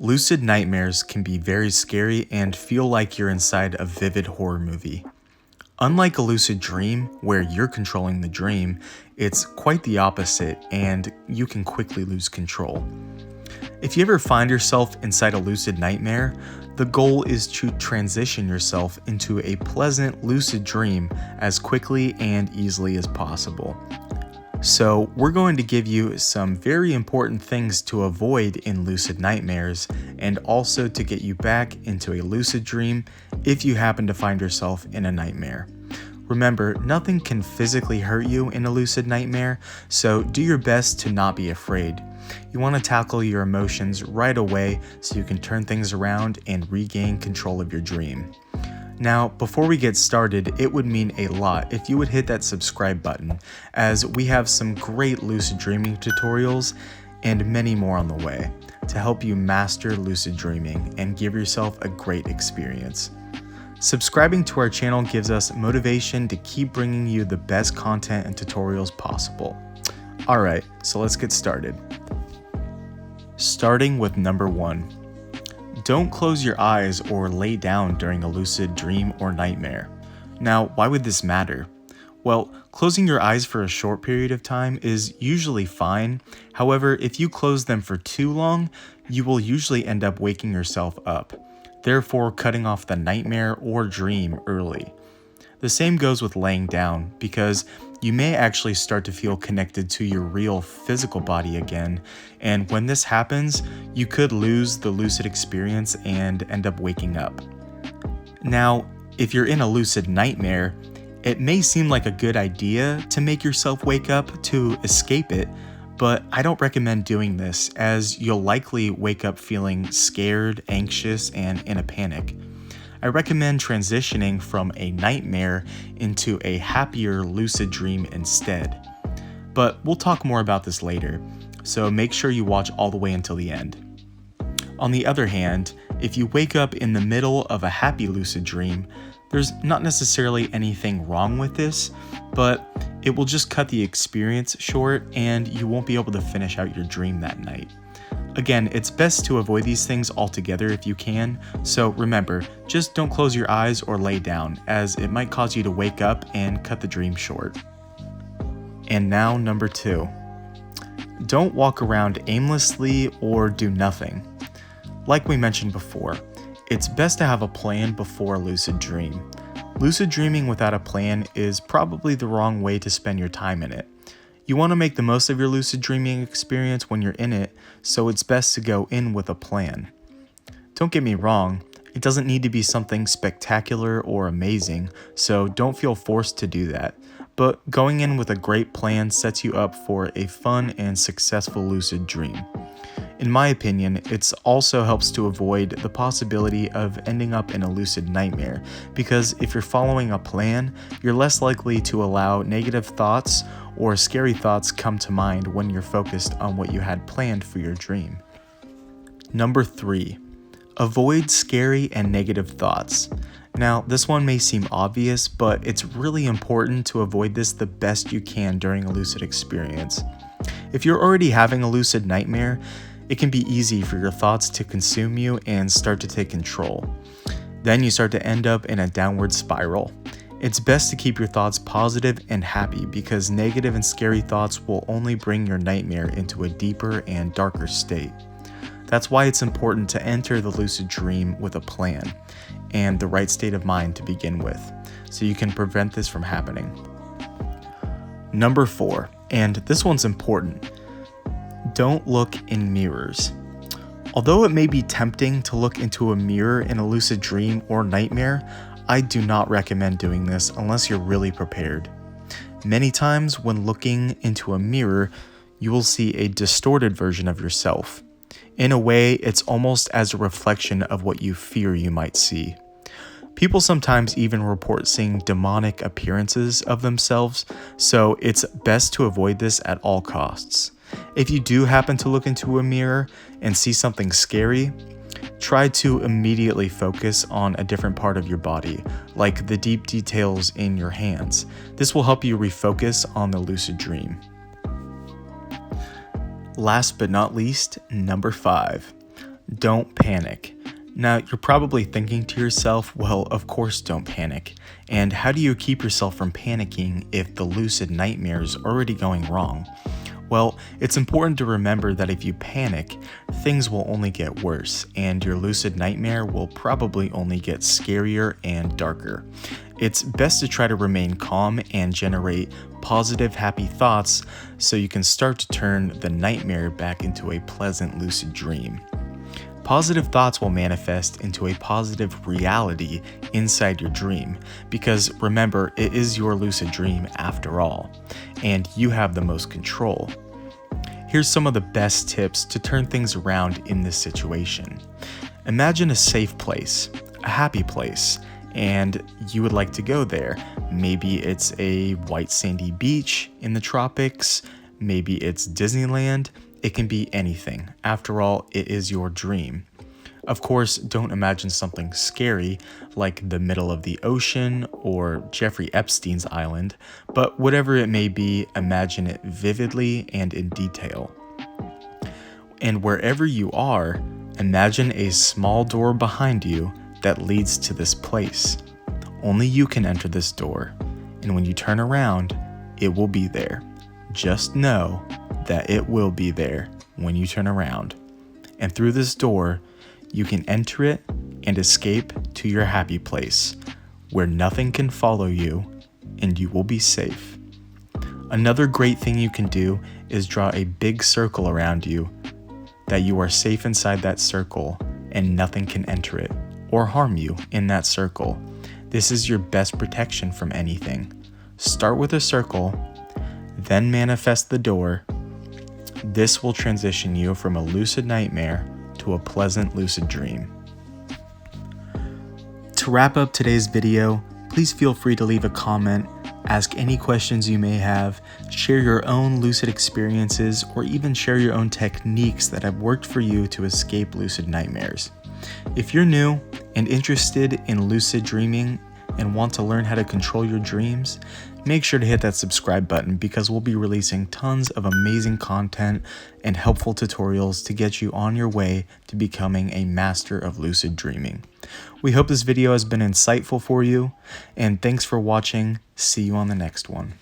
Lucid nightmares can be very scary and feel like you're inside a vivid horror movie. Unlike a lucid dream, where you're controlling the dream, it's quite the opposite and you can quickly lose control. If you ever find yourself inside a lucid nightmare, the goal is to transition yourself into a pleasant lucid dream as quickly and easily as possible. So we're going to give you some very important things to avoid in lucid nightmares and also to get you back into a lucid dream if you happen to find yourself in a nightmare. Remember, nothing can physically hurt you in a lucid nightmare, so do your best to not be afraid. You want to tackle your emotions right away so you can turn things around and regain control of your dream. Now, before we get started, it would mean a lot if you would hit that subscribe button, as we have some great lucid dreaming tutorials and many more on the way to help you master lucid dreaming and give yourself a great experience. Subscribing to our channel gives us motivation to keep bringing you the best content and tutorials possible. Alright, so let's get started. Starting with number 1. Don't close your eyes or lay down during a lucid dream or nightmare. Now, why would this matter? Well, closing your eyes for a short period of time is usually fine. However, if you close them for too long, you will usually end up waking yourself up, therefore cutting off the nightmare or dream early. The same goes with laying down, because you may actually start to feel connected to your real physical body again, and when this happens, you could lose the lucid experience and end up waking up. Now, if you're in a lucid nightmare, it may seem like a good idea to make yourself wake up to escape it, but I don't recommend doing this, as you'll likely wake up feeling scared, anxious, and in a panic. I recommend transitioning from a nightmare into a happier lucid dream instead. But we'll talk more about this later, so make sure you watch all the way until the end. On the other hand, if you wake up in the middle of a happy lucid dream, there's not necessarily anything wrong with this, but it will just cut the experience short and you won't be able to finish out your dream that night. Again, it's best to avoid these things altogether if you can, so remember, just don't close your eyes or lay down, as it might cause you to wake up and cut the dream short. And now number 2. Don't walk around aimlessly or do nothing. Like we mentioned before, it's best to have a plan before a lucid dream. Lucid dreaming without a plan is probably the wrong way to spend your time in it. You want to make the most of your lucid dreaming experience when you're in it, so it's best to go in with a plan. Don't get me wrong, it doesn't need to be something spectacular or amazing, so don't feel forced to do that. But going in with a great plan sets you up for a fun and successful lucid dream. In my opinion, it also helps to avoid the possibility of ending up in a lucid nightmare, because if you're following a plan, you're less likely to allow negative thoughts or scary thoughts come to mind when you're focused on what you had planned for your dream. Number 3. Avoid scary and negative thoughts. Now, this one may seem obvious, but it's really important to avoid this the best you can during a lucid experience. If you're already having a lucid nightmare, it can be easy for your thoughts to consume you and start to take control. Then you start to end up in a downward spiral. It's best to keep your thoughts positive and happy, because negative and scary thoughts will only bring your nightmare into a deeper and darker state. That's why it's important to enter the lucid dream with a plan and the right state of mind to begin with, so you can prevent this from happening. Number 4, and this one's important. Don't look in mirrors. Although it may be tempting to look into a mirror in a lucid dream or nightmare, I do not recommend doing this unless you're really prepared. Many times when looking into a mirror, you will see a distorted version of yourself. In a way, it's almost as a reflection of what you fear you might see. People sometimes even report seeing demonic appearances of themselves, so it's best to avoid this at all costs. If you do happen to look into a mirror and see something scary, try to immediately focus on a different part of your body, like the deep details in your hands. This will help you refocus on the lucid dream. Last but not least, number 5. Don't panic. Now, you're probably thinking to yourself, well, of course don't panic. And how do you keep yourself from panicking if the lucid nightmare is already going wrong? Well, it's important to remember that if you panic, things will only get worse, and your lucid nightmare will probably only get scarier and darker. It's best to try to remain calm and generate positive, happy thoughts so you can start to turn the nightmare back into a pleasant lucid dream. Positive thoughts will manifest into a positive reality inside your dream, because remember, it is your lucid dream after all, and you have the most control. Here's some of the best tips to turn things around in this situation. Imagine a safe place, a happy place, and you would like to go there. Maybe it's a white sandy beach in the tropics, maybe it's Disneyland. It can be anything. After all, it is your dream. Of course, don't imagine something scary like the middle of the ocean or Jeffrey Epstein's island, but whatever it may be, imagine it vividly and in detail. And wherever you are, imagine a small door behind you that leads to this place. Only you can enter this door, and when you turn around, it will be there. Just know that it will be there when you turn around. And through this door, you can enter it and escape to your happy place, where nothing can follow you and you will be safe. Another great thing you can do is draw a big circle around you, that you are safe inside that circle and nothing can enter it or harm you in that circle. This is your best protection from anything. Start with a circle, then manifest the door. This will transition you from a lucid nightmare to a pleasant lucid dream. To wrap up today's video, please feel free to leave a comment, ask any questions you may have, share your own lucid experiences, or even share your own techniques that have worked for you to escape lucid nightmares. If you're new and interested in lucid dreaming and want to learn how to control your dreams, make sure to hit that subscribe button, because we'll be releasing tons of amazing content and helpful tutorials to get you on your way to becoming a master of lucid dreaming. We hope this video has been insightful for you, and thanks for watching. See you on the next one.